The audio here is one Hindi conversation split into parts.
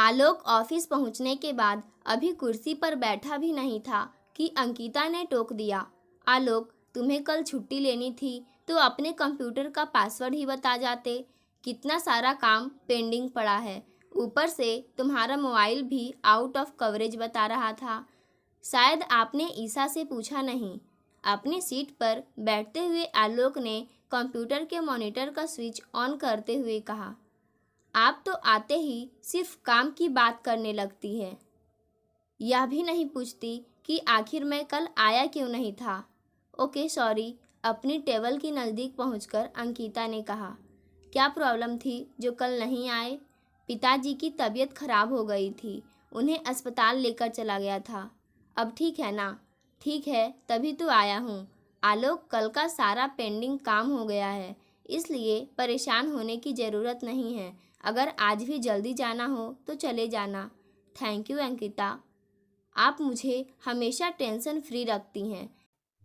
आलोक ऑफिस पहुंचने के बाद अभी कुर्सी पर बैठा भी नहीं था कि अंकिता ने टोक दिया। आलोक, तुम्हें कल छुट्टी लेनी थी तो अपने कंप्यूटर का पासवर्ड ही बता जाते। कितना सारा काम पेंडिंग पड़ा है। ऊपर से तुम्हारा मोबाइल भी आउट ऑफ कवरेज बता रहा था। शायद आपने ईसा से पूछा नहीं। अपनी सीट पर बैठते हुए आलोक ने कंप्यूटर के मॉनिटर का स्विच ऑन करते हुए कहा, आप तो आते ही सिर्फ काम की बात करने लगती है। यह भी नहीं पूछती कि आखिर मैं कल आया क्यों नहीं था। Okay sorry. अपनी टेबल के नज़दीक पहुंचकर अंकिता ने कहा, क्या प्रॉब्लम थी जो कल नहीं आए? पिताजी की तबीयत खराब हो गई थी, उन्हें अस्पताल लेकर चला गया था। अब ठीक है ना? ठीक है, तभी तो आया हूँ। आलोक, कल का सारा पेंडिंग काम हो गया है, इसलिए परेशान होने की ज़रूरत नहीं है। अगर आज भी जल्दी जाना हो तो चले जाना। थैंक यू अंकिता, आप मुझे हमेशा टेंशन फ्री रखती हैं।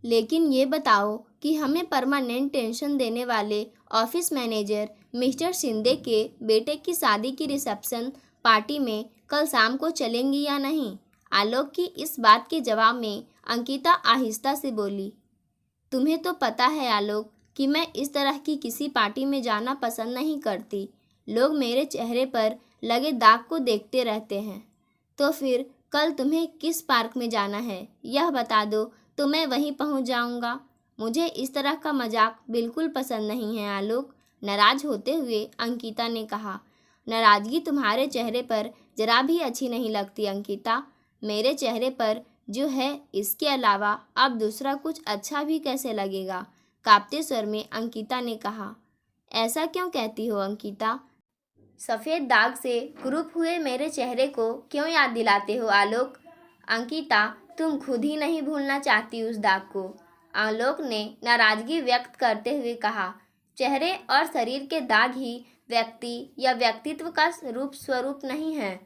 लेकिन ये बताओ कि हमें परमानेंट टेंशन देने वाले ऑफिस मैनेजर मिस्टर शिंदे के बेटे की शादी की रिसेप्शन पार्टी में कल शाम को चलेंगी या नहीं? आलोक की इस बात के जवाब में अंकिता आहिस्ता से बोली, तुम्हें तो पता है आलोक कि मैं इस तरह की किसी पार्टी में जाना पसंद नहीं करती। लोग मेरे चेहरे पर लगे दाग को देखते रहते हैं। तो फिर कल तुम्हें किस पार्क में जाना है यह बता दो तो मैं वहीं पहुंच जाऊंगा। मुझे इस तरह का मजाक बिल्कुल पसंद नहीं है आलोक, नाराज होते हुए अंकिता ने कहा। नाराज़गी तुम्हारे चेहरे पर जरा भी अच्छी नहीं लगती अंकिता। मेरे चेहरे पर जो है इसके अलावा अब दूसरा कुछ अच्छा भी कैसे लगेगा? कांपते स्वर में अंकिता ने कहा। ऐसा क्यों कहती हो अंकिता? सफ़ेद दाग से कुरूप हुए मेरे चेहरे को क्यों याद दिलाते हो आलोक? अंकिता, तुम खुद ही नहीं भूलना चाहती उस दाग को। आलोक ने नाराज़गी व्यक्त करते हुए कहा। चेहरे और शरीर के दाग ही व्यक्ति या व्यक्तित्व का रूप स्वरूप नहीं है।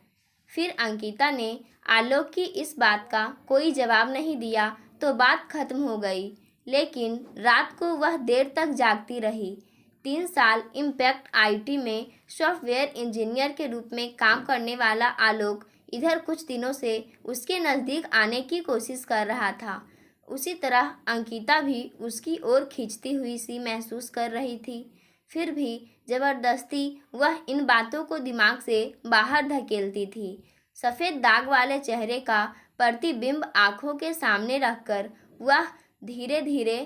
फिर अंकिता ने आलोक की इस बात का कोई जवाब नहीं दिया तो बात खत्म हो गई। लेकिन रात को वह देर तक जागती रही। 3 साल इम्पैक्ट आईटी में सॉफ्टवेयर इंजीनियर के रूप में काम करने वाला आलोक इधर कुछ दिनों से उसके नज़दीक आने की कोशिश कर रहा था। उसी तरह अंकिता भी उसकी ओर खींचती हुई सी महसूस कर रही थी। फिर भी ज़बरदस्ती वह इन बातों को दिमाग से बाहर धकेलती थी। सफ़ेद दाग वाले चेहरे का प्रतिबिंब आंखों के सामने रखकर वह धीरे धीरे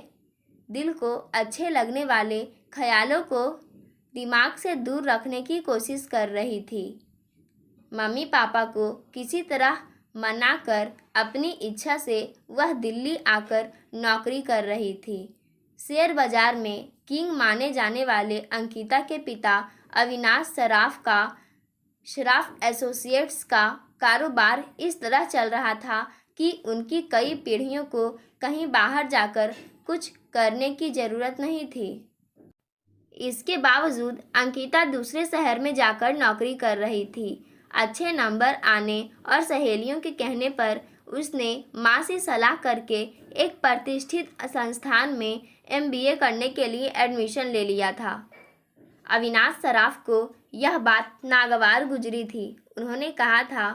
दिल को अच्छे लगने वाले ख्यालों को दिमाग से दूर रखने की कोशिश कर रही थी। मम्मी पापा को किसी तरह मनाकर अपनी इच्छा से वह दिल्ली आकर नौकरी कर रही थी। शेयर बाजार में किंग माने जाने वाले अंकिता के पिता अविनाश सराफ का शराफ एसोसिएट्स का कारोबार इस तरह चल रहा था कि उनकी कई पीढ़ियों को कहीं बाहर जाकर कुछ करने की ज़रूरत नहीं थी। इसके बावजूद अंकिता दूसरे शहर में जाकर नौकरी कर रही थी। अच्छे नंबर आने और सहेलियों के कहने पर उसने माँ से सलाह करके एक प्रतिष्ठित संस्थान में एमबीए करने के लिए एडमिशन ले लिया था। अविनाश सराफ को यह बात नागवार गुजरी थी। उन्होंने कहा था,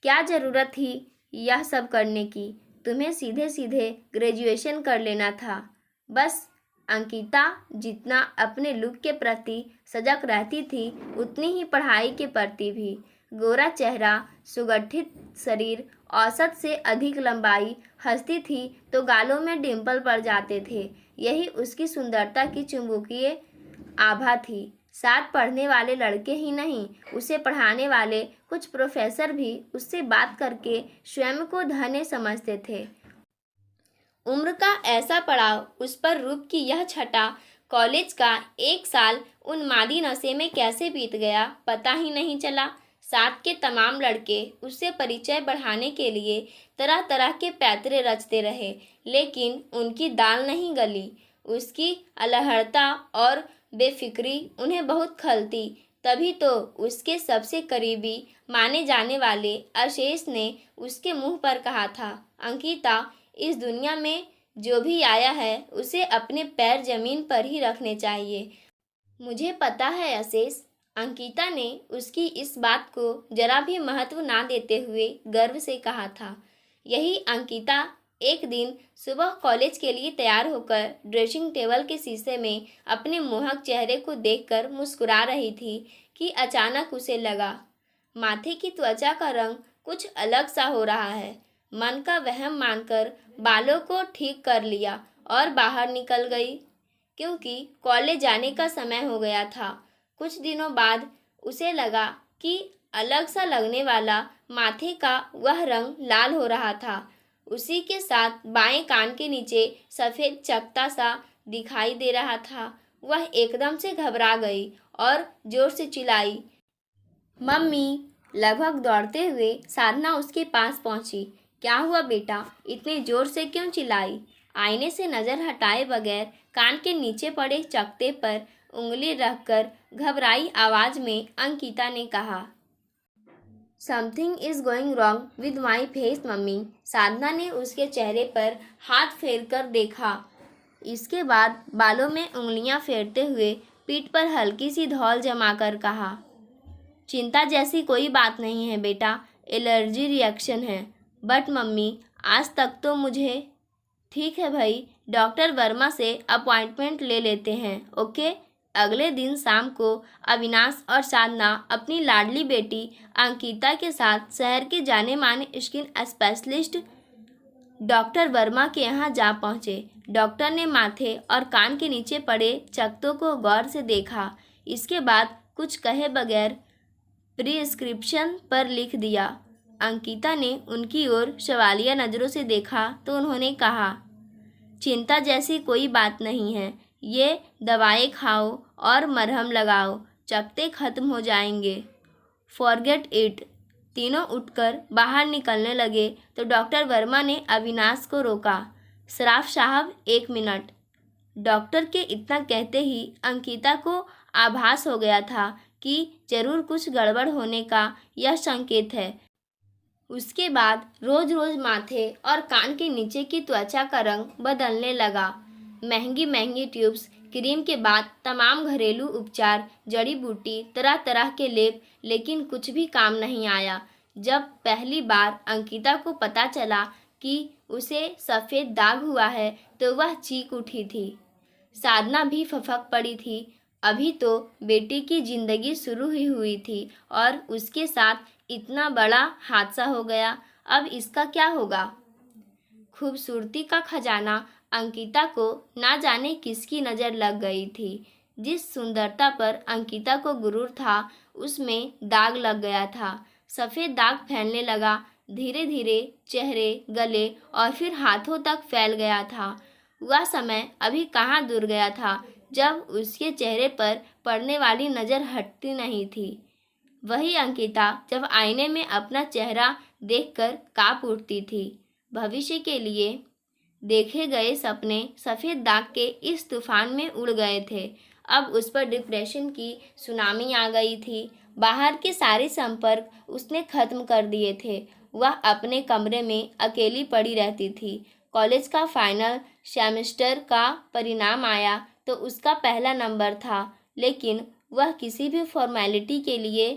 क्या ज़रूरत थी यह सब करने की? तुम्हें सीधे सीधे ग्रेजुएशन कर लेना था बस। अंकिता जितना अपने लुक के प्रति सजग रहती थी उतनी ही पढ़ाई के प्रति भी। गोरा चेहरा, सुगठित शरीर, औसत से अधिक लंबाई, हंसती थी तो गालों में डिंपल पड़ जाते थे। यही उसकी सुंदरता की चुंबकीय आभा थी। साथ पढ़ने वाले लड़के ही नहीं, उसे पढ़ाने वाले कुछ प्रोफेसर भी उससे बात करके स्वयं को धन्य समझते थे। उम्र का ऐसा पड़ाव, उस पर रूप की यह छटा, कॉलेज का 1 साल उन्मादी नशे में कैसे बीत गया पता ही नहीं चला। साथ के तमाम लड़के उससे परिचय बढ़ाने के लिए तरह तरह के पैतरे रचते रहे, लेकिन उनकी दाल नहीं गली। उसकी अलहड़ता और बेफिक्री उन्हें बहुत खलती। तभी तो उसके सबसे करीबी माने जाने वाले आशीष ने उसके मुंह पर कहा था, अंकिता, इस दुनिया में जो भी आया है उसे अपने पैर जमीन पर ही रखने चाहिए। मुझे पता है आशीष, अंकिता ने उसकी इस बात को जरा भी महत्व ना देते हुए गर्व से कहा था। यही अंकिता एक दिन सुबह कॉलेज के लिए तैयार होकर ड्रेसिंग टेबल के शीशे में अपने मोहक चेहरे को देखकर मुस्कुरा रही थी कि अचानक उसे लगा माथे की त्वचा का रंग कुछ अलग सा हो रहा है। मन का वहम मानकर बालों को ठीक कर लिया और बाहर निकल गई, क्योंकि कॉलेज जाने का समय हो गया था। कुछ दिनों बाद उसे लगा कि अलग सा लगने वाला माथे का वह रंग लाल हो रहा था। उसी के साथ बाएं कान के नीचे सफ़ेद चकत्ता सा दिखाई दे रहा था। वह एकदम से घबरा गई और जोर से चिल्लाई, मम्मी। लगभग दौड़ते हुए साधना उसके पास पहुंची। क्या हुआ बेटा, इतने जोर से क्यों चिल्लाई? आईने से नज़र हटाए बगैर कान के नीचे पड़े चकत्ते पर उंगली रखकर घबराई आवाज़ में अंकिता ने कहा, something is going wrong with my face mummy. Sadhana ने उसके चेहरे पर हाथ फेर कर देखा। इसके बाद बालों में उंगलियां फेरते हुए पीठ पर हल्की सी धौल जमाकर कहा, चिंता जैसी कोई बात नहीं है बेटा, एलर्जी रिएक्शन है। बट मम्मी, आज तक तो मुझे। ठीक है भाई, डॉक्टर वर्मा से अपॉइंटमेंट ले लेते हैं, ओके। अगले दिन शाम को अविनाश और साधना अपनी लाडली बेटी अंकिता के साथ शहर के जाने माने स्किन स्पेशलिस्ट डॉक्टर वर्मा के यहाँ जा पहुँचे। डॉक्टर ने माथे और कान के नीचे पड़े चकत्तों को गौर से देखा। इसके बाद कुछ कहे बगैर प्रिस्क्रिप्शन पर लिख दिया। अंकिता ने उनकी ओर सवालिया नज़रों से देखा तो उन्होंने कहा, चिंता जैसी कोई बात नहीं है, ये दवाएं खाओ और मरहम लगाओ, चकत्ते खत्म हो जाएंगे। Forget it. तीनों उठकर बाहर निकलने लगे तो डॉक्टर वर्मा ने अविनाश को रोका। सराफ साहब, 1 मिनट। डॉक्टर के इतना कहते ही अंकिता को आभास हो गया था कि जरूर कुछ गड़बड़ होने का यह संकेत है। उसके बाद रोज रोज माथे और कान के नीचे की त्वचा का रंग बदलने लगा। महंगी महंगी ट्यूब्स, क्रीम के बाद तमाम घरेलू उपचार, जड़ी बूटी, तरह तरह के लेप, लेकिन कुछ भी काम नहीं आया। जब पहली बार अंकिता को पता चला कि उसे सफ़ेद दाग हुआ है तो वह चीख उठी थी। साधना भी फफक पड़ी थी। अभी तो बेटी की जिंदगी शुरू ही हुई थी और उसके साथ इतना बड़ा हादसा हो गया। अब इसका क्या होगा? खूबसूरती का खजाना अंकिता को ना जाने किसकी नज़र लग गई थी। जिस सुंदरता पर अंकिता को गुरूर था, उसमें दाग लग गया था। सफ़ेद दाग फैलने लगा, धीरे धीरे चेहरे, गले और फिर हाथों तक फैल गया था। वह समय अभी कहाँ दूर गया था जब उसके चेहरे पर पड़ने वाली नज़र हटती नहीं थी। वही अंकिता जब आईने में अपना चेहरा देखकर काँप उठती थी। भविष्य के लिए देखे गए सपने सफ़ेद दाग के इस तूफान में उड़ गए थे। अब उस पर डिप्रेशन की सुनामी आ गई थी। बाहर के सारे संपर्क उसने ख़त्म कर दिए थे। वह अपने कमरे में अकेली पड़ी रहती थी। कॉलेज का फाइनल सेमेस्टर का परिणाम आया तो उसका पहला नंबर था, लेकिन वह किसी भी फॉर्मेलिटी के लिए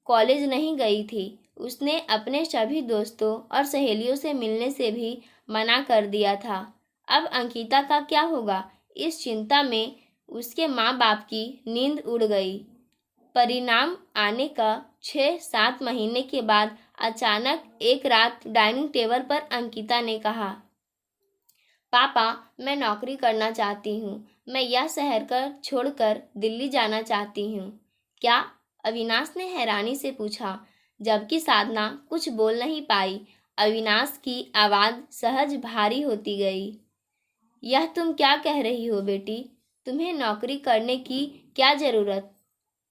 कॉलेज नहीं गई थी। उसने अपने सभी दोस्तों और सहेलियों से मिलने से भी मना कर दिया था। अब अंकिता का क्या होगा? इस चिंता में उसके माँ बाप की नींद उड़ गई। परिणाम आने का 6-7 महीने के बाद अचानक एक रात डाइनिंग टेबल पर अंकिता ने कहा, पापा, मैं नौकरी करना चाहती हूँ। मैं यह शहर कर छोड़कर दिल्ली जाना चाहती हूँ। क्या? अविनाश ने हैरानी से पूछा, जबकि साधना कुछ बोल नहीं पाई। अविनाश की आवाज़ सहज भारी होती गई। यह तुम क्या कह रही हो बेटी? तुम्हें नौकरी करने की क्या ज़रूरत?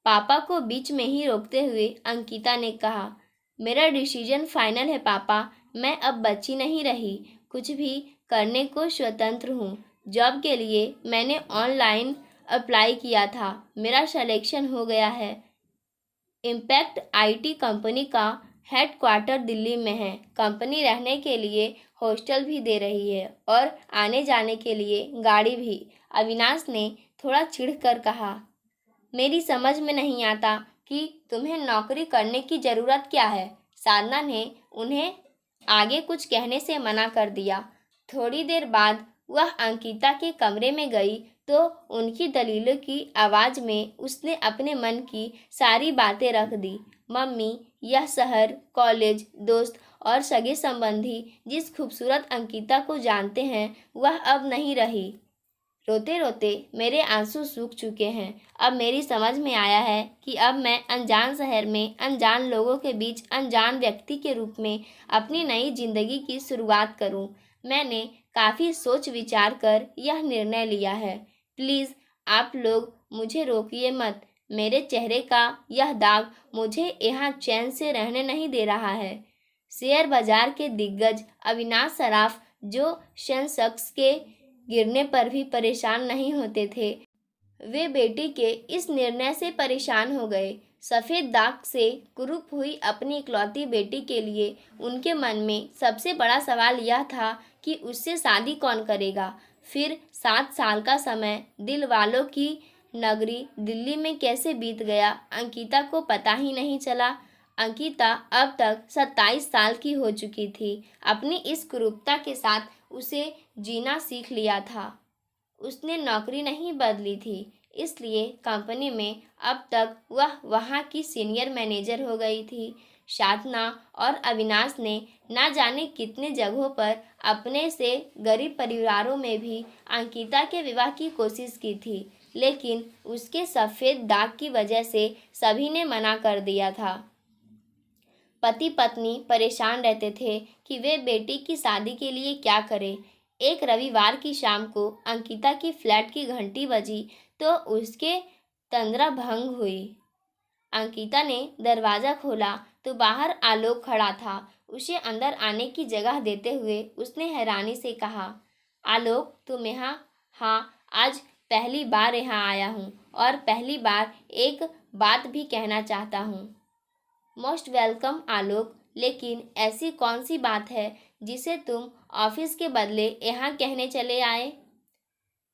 पापा को बीच में ही रोकते हुए अंकिता ने कहा, मेरा डिसीजन फाइनल है पापा। मैं अब बच्ची नहीं रही, कुछ भी करने को स्वतंत्र हूँ। जॉब के लिए मैंने ऑनलाइन अप्लाई किया था, मेरा सिलेक्शन हो गया है। इम्पैक्ट आईटी कंपनी का हेडक्वार्टर दिल्ली में है। कंपनी रहने के लिए हॉस्टल भी दे रही है और आने जाने के लिए गाड़ी भी। अविनाश ने थोड़ा चिढ़कर कहा, मेरी समझ में नहीं आता कि तुम्हें नौकरी करने की ज़रूरत क्या है। साधना ने उन्हें आगे कुछ कहने से मना कर दिया। थोड़ी देर बाद वह अंकिता के कमरे में गई तो उनकी दलीलों की आवाज़ में उसने अपने मन की सारी बातें रख दी। मम्मी, यह शहर, कॉलेज, दोस्त और सगे संबंधी जिस खूबसूरत अंकिता को जानते हैं वह अब नहीं रही। रोते रोते मेरे आंसू सूख चुके हैं। अब मेरी समझ में आया है कि अब मैं अनजान शहर में अनजान लोगों के बीच अनजान व्यक्ति के रूप में अपनी नई जिंदगी की शुरुआत करूं। मैंने काफ़ी सोच विचार कर यह निर्णय लिया है। प्लीज़ आप लोग मुझे रोकिए मत। मेरे चेहरे का यह दाग मुझे यहाँ चैन से रहने नहीं दे रहा है। शेयर बाजार के दिग्गज अविनाश सराफ, जो सेंसेक्स के गिरने पर भी परेशान नहीं होते थे, वे बेटी के इस निर्णय से परेशान हो गए। सफ़ेद दाग से कुरूप हुई अपनी इकलौती बेटी के लिए उनके मन में सबसे बड़ा सवाल यह था कि उससे शादी कौन करेगा। फिर 7 साल का समय दिल वालों की नगरी दिल्ली में कैसे बीत गया, अंकिता को पता ही नहीं चला। अंकिता अब तक 27 साल की हो चुकी थी। अपनी इस कुरूपता के साथ उसे जीना सीख लिया था। उसने नौकरी नहीं बदली थी, इसलिए कंपनी में अब तक वह वहाँ की सीनियर मैनेजर हो गई थी। साधना और अविनाश ने ना जाने कितने जगहों पर अपने से गरीब परिवारों में भी अंकिता के विवाह की कोशिश की थी, लेकिन उसके सफ़ेद दाग की वजह से सभी ने मना कर दिया था। पति पत्नी परेशान रहते थे कि वे बेटी की शादी के लिए क्या करें। एक रविवार की शाम को अंकिता की फ्लैट की घंटी बजी तो उसके तंद्रा भंग हुई। अंकिता ने दरवाज़ा खोला तो बाहर आलोक खड़ा था। उसे अंदर आने की जगह देते हुए उसने हैरानी से कहा, आलोक, तुम यहाँ? हाँ, आज पहली बार यहाँ आया हूँ और पहली बार एक बात भी कहना चाहता हूँ। मोस्ट वेलकम आलोक, लेकिन ऐसी कौन सी बात है जिसे तुम ऑफिस के बदले यहाँ कहने चले आए?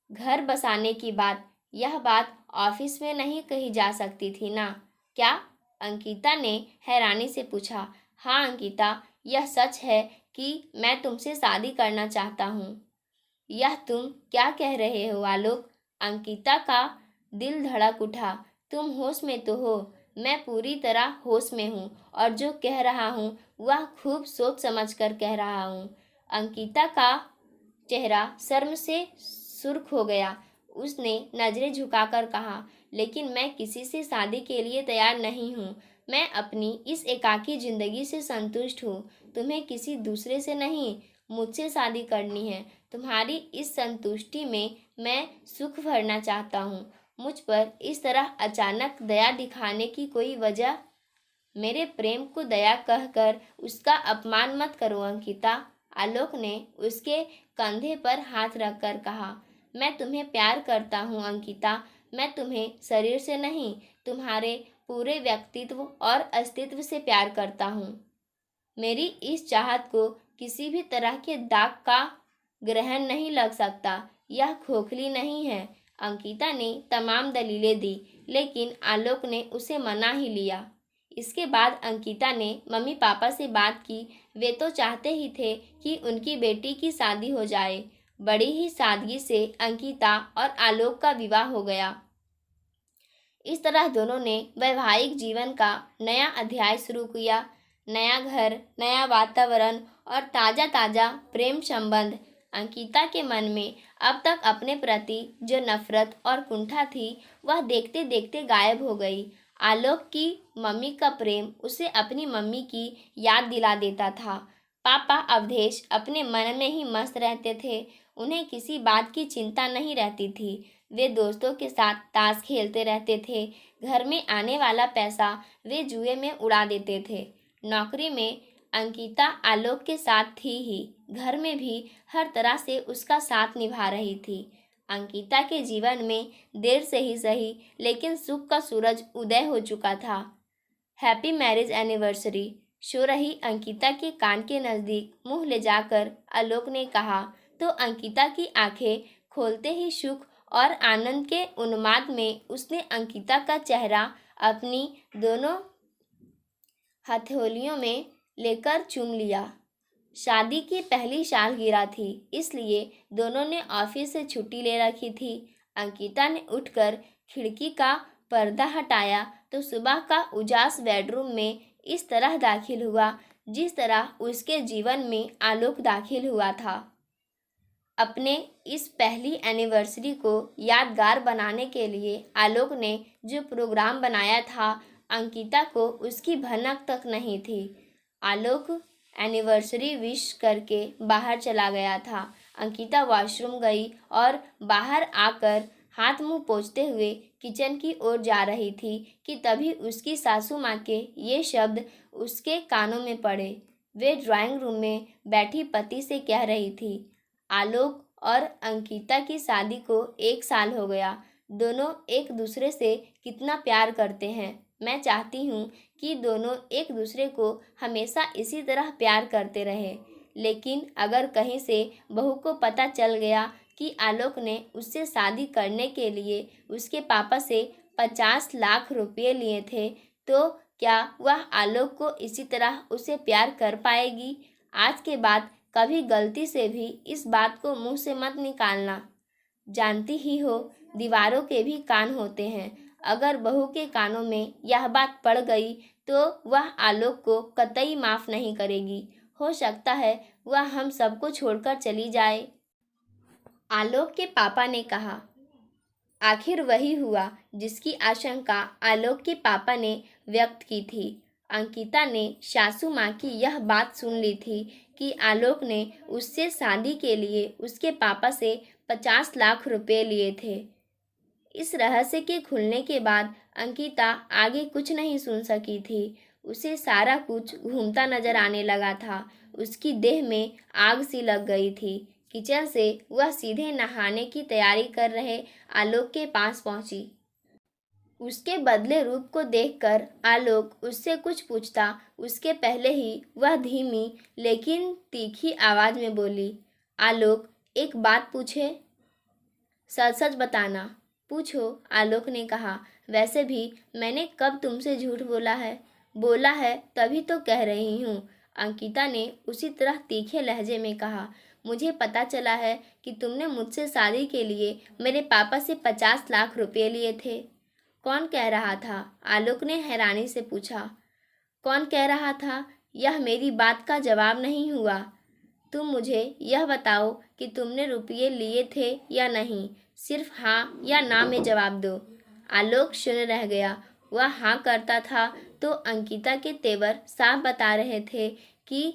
घर बसाने की बात। यह बात ऑफिस में नहीं कही जा सकती थी ना? क्या? अंकिता ने हैरानी से पूछा। हाँ अंकिता, यह सच है कि मैं तुमसे शादी करना चाहता हूँ। यह तुम क्या कह रहे हो आलोक? अंकिता का दिल धड़क उठा। तुम होश में तो हो? मैं पूरी तरह होश में हूँ और जो कह रहा हूँ वह खूब सोच समझ कर कह रहा हूँ। अंकिता का चेहरा शर्म से सुर्ख हो गया। उसने नज़रें झुकाकर कहा, लेकिन मैं किसी से शादी के लिए तैयार नहीं हूँ। मैं अपनी इस एकाकी ज़िंदगी से संतुष्ट हूँ। तुम्हें किसी दूसरे से नहीं, मुझसे शादी करनी है। तुम्हारी इस संतुष्टि में मैं सुख भरना चाहता हूँ। मुझ पर इस तरह अचानक दया दिखाने की कोई वजह? मेरे प्रेम को दया कहकर उसका अपमान मत करो अंकिता। आलोक ने उसके कंधे पर हाथ रखकर कहा, मैं तुम्हें प्यार करता हूँ अंकिता। मैं तुम्हें शरीर से नहीं, तुम्हारे पूरे व्यक्तित्व और अस्तित्व से प्यार करता हूँ। मेरी इस चाहत को किसी भी तरह के दाग का ग्रहण नहीं लग सकता। यह खोखली नहीं है। अंकिता ने तमाम दलीलें दी, लेकिन आलोक ने उसे मना ही लिया। इसके बाद अंकिता ने मम्मी पापा से बात की। वे तो चाहते ही थे कि उनकी बेटी की शादी हो जाए। बड़ी ही सादगी से अंकिता और आलोक का विवाह हो गया। इस तरह दोनों ने वैवाहिक जीवन का नया अध्याय शुरू किया। नया घर, नया वातावरण और ताज़ा ताज़ा प्रेम संबंध। अंकिता के मन में अब तक अपने प्रति जो नफरत और कुंठा थी वह देखते देखते गायब हो गई। आलोक की मम्मी का प्रेम उसे अपनी मम्मी की याद दिला देता था। पापा अवधेश अपने मन में ही मस्त रहते थे। उन्हें किसी बात की चिंता नहीं रहती थी। वे दोस्तों के साथ ताश खेलते रहते थे। घर में आने वाला पैसा वे जुए में उड़ा देते थे। नौकरी में अंकिता आलोक के साथ थी ही, घर में भी हर तरह से उसका साथ निभा रही थी। अंकिता के जीवन में देर से ही सही, लेकिन सुख का सूरज उदय हो चुका था। Happy marriage anniversary. सो रही अंकिता के कान के नज़दीक मुंह ले जाकर आलोक ने कहा तो अंकिता की आंखें खोलते ही सुख और आनंद के उन्माद में उसने अंकिता का चेहरा अपनी दोनों हथेलियों में लेकर चूम लिया। शादी की पहली सालगिरह थी, इसलिए दोनों ने ऑफिस से छुट्टी ले रखी थी। अंकिता ने उठकर खिड़की का पर्दा हटाया तो सुबह का उजास बेडरूम में इस तरह दाखिल हुआ जिस तरह उसके जीवन में आलोक दाखिल हुआ था। अपने इस पहली एनिवर्सरी को यादगार बनाने के लिए आलोक ने जो प्रोग्राम बनाया था, अंकिता को उसकी भनक तक नहीं थी। आलोक एनिवर्सरी विश करके बाहर चला गया था। अंकिता वॉशरूम गई और बाहर आकर हाथ मुंह पोंछते हुए किचन की ओर जा रही थी कि तभी उसकी सासू माँ के ये शब्द उसके कानों में पड़े। वे ड्राइंग रूम में बैठी पति से कह रही थी, आलोक और अंकिता की शादी को 1 साल हो गया। दोनों एक दूसरे से कितना प्यार करते हैं। मैं चाहती हूँ कि दोनों एक दूसरे को हमेशा इसी तरह प्यार करते रहे। लेकिन अगर कहीं से बहू को पता चल गया कि आलोक ने उससे शादी करने के लिए उसके पापा से 50 लाख रुपये लिए थे, तो क्या वह आलोक को इसी तरह उसे प्यार कर पाएगी? आज के बाद कभी गलती से भी इस बात को मुंह से मत निकालना। जानती ही हो, दीवारों के भी कान होते हैं। अगर बहू के कानों में यह बात पड़ गई तो वह आलोक को कतई माफ़ नहीं करेगी। हो सकता है वह हम सबको छोड़कर चली जाए। आलोक के पापा ने कहा। आखिर वही हुआ जिसकी आशंका आलोक के पापा ने व्यक्त की थी। अंकिता ने सासू माँ की यह बात सुन ली थी कि आलोक ने उससे शादी के लिए उसके पापा से 50 लाख रुपए लिए थे। इस रहस्य के खुलने के बाद अंकिता आगे कुछ नहीं सुन सकी थी। उसे सारा कुछ घूमता नजर आने लगा था। उसकी देह में आग सी लग गई थी। किचन से वह सीधे नहाने की तैयारी कर रहे आलोक के पास पहुंची। उसके बदले रूप को देखकर आलोक उससे कुछ पूछता उसके पहले ही वह धीमी लेकिन तीखी आवाज में बोली, आलोक एक बात पूछे? सच सच बताना। पूछो, आलोक ने कहा। वैसे भी मैंने कब तुमसे झूठ बोला है? बोला है तभी तो कह रही हूँ। अंकिता ने उसी तरह तीखे लहजे में कहा। मुझे पता चला है कि तुमने मुझसे शादी के लिए मेरे पापा से 50 लाख रुपए लिए थे। कौन कह रहा था? आलोक ने हैरानी से पूछा। कौन कह रहा था? यह मेरी बात का जवाब नहीं हुआ। तुम मुझे यह बताओ कि तुमने रुपये लिए थे या नहीं। सिर्फ हाँ या ना में जवाब दो। आलोक शून्य रह गया। वह हाँ करता था तो अंकिता के तेवर साफ बता रहे थे कि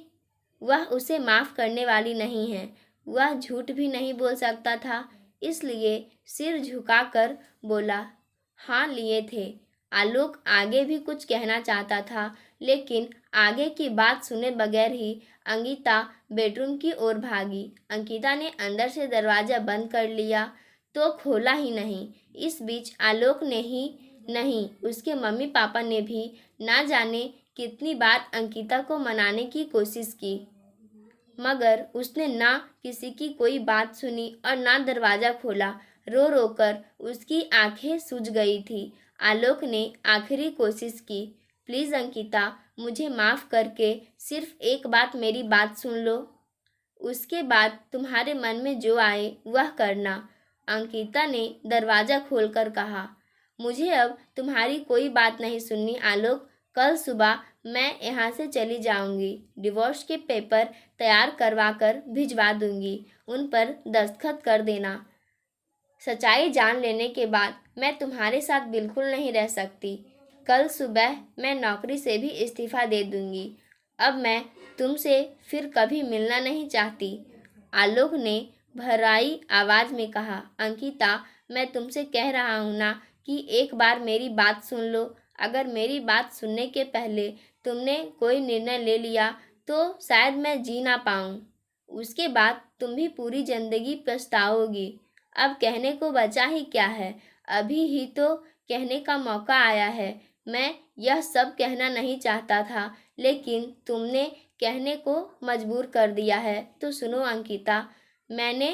वह उसे माफ़ करने वाली नहीं है। वह झूठ भी नहीं बोल सकता था, इसलिए सिर झुकाकर बोला, हाँ लिए थे। आलोक आगे भी कुछ कहना चाहता था, लेकिन आगे की बात सुने बगैर ही अंकिता बेडरूम की ओर भागी। अंकिता ने अंदर से दरवाज़ा बंद कर लिया तो खोला ही नहीं। इस बीच आलोक ने ही नहीं, उसके मम्मी पापा ने भी ना जाने कितनी बार अंकिता को मनाने की कोशिश की, मगर उसने ना किसी की कोई बात सुनी और ना दरवाज़ा खोला। रो रो कर उसकी आंखें सूज गई थी। आलोक ने आखिरी कोशिश की, प्लीज़ अंकिता, मुझे माफ़ करके सिर्फ एक बात मेरी बात सुन लो। उसके बाद तुम्हारे मन में जो आए वह करना। अंकिता ने दरवाज़ा खोलकर कहा। मुझे अब तुम्हारी कोई बात नहीं सुननी आलोक। कल सुबह मैं यहाँ से चली जाऊँगी। डिवोर्स के पेपर तैयार करवा कर भिजवा दूँगी। उन पर दस्तखत कर देना। सच्चाई जान लेने के बाद मैं तुम्हारे साथ बिल्कुल नहीं रह सकती। कल सुबह मैं नौकरी से भी इस्तीफ़ा दे दूँगी। अब मैं तुमसे फिर कभी मिलना नहीं चाहती। आलोक ने भर्राई आवाज़ में कहा। अंकिता, मैं तुमसे कह रहा हूँ ना कि एक बार मेरी बात सुन लो। अगर मेरी बात सुनने के पहले तुमने कोई निर्णय ले लिया तो शायद मैं जी ना पाऊँ। उसके बाद तुम भी पूरी ज़िंदगी पछताओगी। अब कहने को बचा ही क्या है? अभी ही तो कहने का मौका आया है। मैं यह सब कहना नहीं चाहता था, लेकिन तुमने कहने को मजबूर कर दिया है। तो सुनो अंकिता, मैंने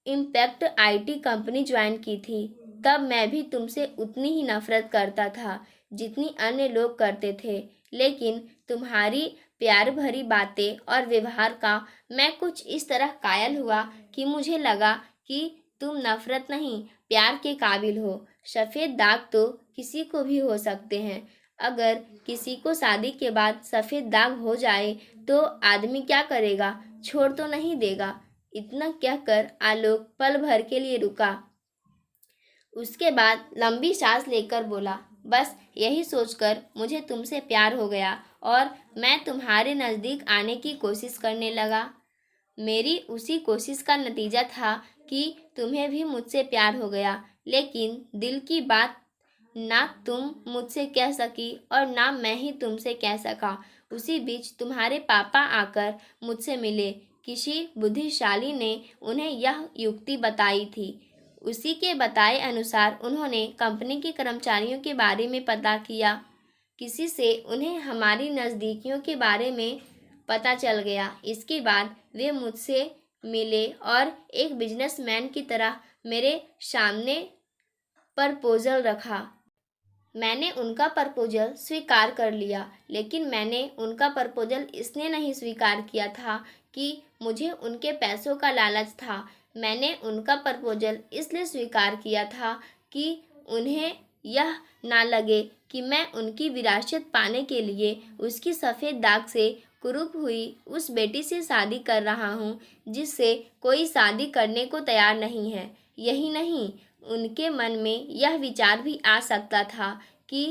इम्पैक्ट आईटी कंपनी ज्वाइन की थी, तब मैं भी तुमसे उतनी ही नफरत करता था जितनी अन्य लोग करते थे। लेकिन तुम्हारी प्यार भरी बातें और व्यवहार का मैं कुछ इस तरह कायल हुआ कि मुझे लगा कि तुम नफरत नहीं, प्यार के काबिल हो। सफ़ेद दाग तो किसी को भी हो सकते हैं। अगर किसी को शादी के बाद सफ़ेद दाग हो जाए तो आदमी क्या करेगा? छोड़ तो नहीं देगा। इतना कहकर आलोक पल भर के लिए रुका। उसके बाद लंबी सांस लेकर बोला, बस यही सोचकर मुझे तुमसे प्यार हो गया और मैं तुम्हारे नज़दीक आने की कोशिश करने लगा। मेरी उसी कोशिश का नतीजा था कि तुम्हें भी मुझसे प्यार हो गया, लेकिन दिल की बात ना तुम मुझसे कह सकी और ना मैं ही तुमसे कह सका। उसी बीच तुम्हारे पापा आकर मुझसे मिले। किसी बुद्धिशाली ने उन्हें यह युक्ति बताई थी। उसी के बताए अनुसार उन्होंने कंपनी के कर्मचारियों के बारे में पता किया। किसी से उन्हें हमारी नज़दीकियों के बारे में पता चल गया। इसके बाद वे मुझसे मिले और एक बिजनेसमैन की तरह मेरे सामने प्रपोजल रखा। मैंने उनका प्रपोजल स्वीकार कर लिया, लेकिन मैंने उनका प्रपोजल इसने नहीं स्वीकार किया था कि मुझे उनके पैसों का लालच था। मैंने उनका प्रपोजल इसलिए स्वीकार किया था कि उन्हें यह ना लगे कि मैं उनकी विरासत पाने के लिए उसकी सफ़ेद दाग से कुरूप हुई उस बेटी से शादी कर रहा हूँ जिससे कोई शादी करने को तैयार नहीं है। यही नहीं, उनके मन में यह विचार भी आ सकता था कि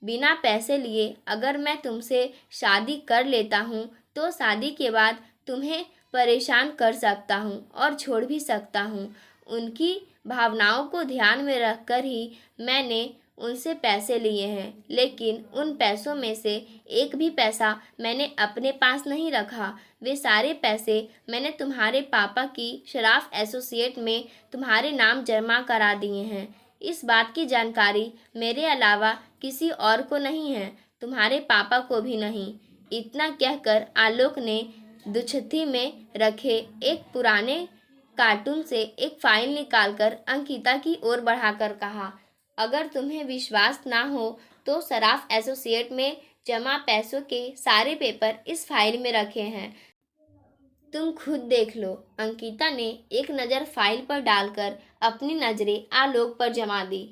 बिना पैसे लिए अगर मैं तुमसे शादी कर लेता हूँ तो शादी के बाद तुम्हें परेशान कर सकता हूँ और छोड़ भी सकता हूँ। उनकी भावनाओं को ध्यान में रखकर ही मैंने उनसे पैसे लिए हैं, लेकिन उन पैसों में से एक भी पैसा मैंने अपने पास नहीं रखा। वे सारे पैसे मैंने तुम्हारे पापा की शराफ एसोसिएट में तुम्हारे नाम जमा करा दिए हैं। इस बात की जानकारी मेरे अलावा किसी और को नहीं है, तुम्हारे पापा को भी नहीं। इतना कहकर आलोक ने दुछत्ती में रखे एक पुराने कार्टून से एक फाइल निकालकर अंकिता की ओर बढ़ाकर कहा, अगर तुम्हें विश्वास ना हो तो शराफ एसोसिएट में जमा पैसों के सारे पेपर इस फाइल में रखे हैं, तुम खुद देख लो। अंकिता ने एक नज़र फाइल पर डालकर अपनी नज़रें आलोक पर जमा दी।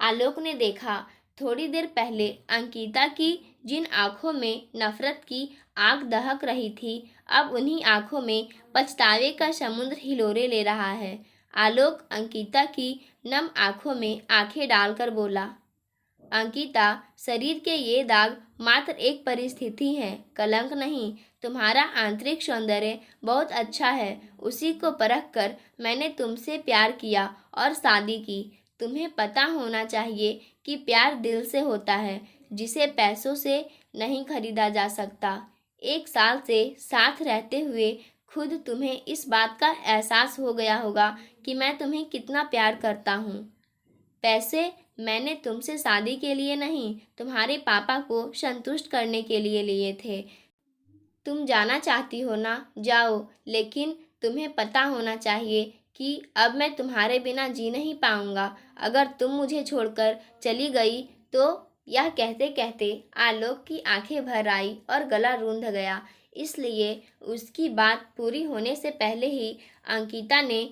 आलोक ने देखा, थोड़ी देर पहले अंकिता की जिन आंखों में नफरत की आग दहक रही थी, अब उन्हीं आंखों में पछतावे का समुद्र हिलोरे ले रहा है। आलोक अंकिता की नम आंखों में आंखें डालकर बोला, अंकिता, शरीर के ये दाग मात्र एक परिस्थिति है, कलंक नहीं। तुम्हारा आंतरिक सौंदर्य बहुत अच्छा है, उसी को परख कर मैंने तुमसे प्यार किया और शादी की। तुम्हें पता होना चाहिए कि प्यार दिल से होता है, जिसे पैसों से नहीं खरीदा जा सकता। 1 साल से साथ रहते हुए खुद तुम्हें इस बात का एहसास हो गया होगा कि मैं तुम्हें कितना प्यार करता हूँ। पैसे मैंने तुमसे शादी के लिए नहीं, तुम्हारे पापा को संतुष्ट करने के लिए लिए थे। तुम जाना चाहती हो ना, जाओ, लेकिन तुम्हें पता होना चाहिए कि अब मैं तुम्हारे बिना जी नहीं पाऊंगा। अगर तुम मुझे छोड़कर चली गई तो। यह कहते कहते आलोक की आंखें भर आई और गला रूंध गया। इसलिए उसकी बात पूरी होने से पहले ही अंकिता ने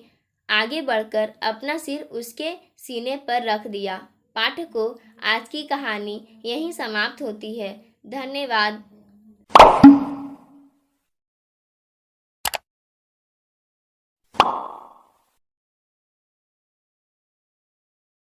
आगे बढ़कर अपना सिर उसके सीने पर रख दिया। पाठकों, आज की कहानी यहीं समाप्त होती है। धन्यवाद।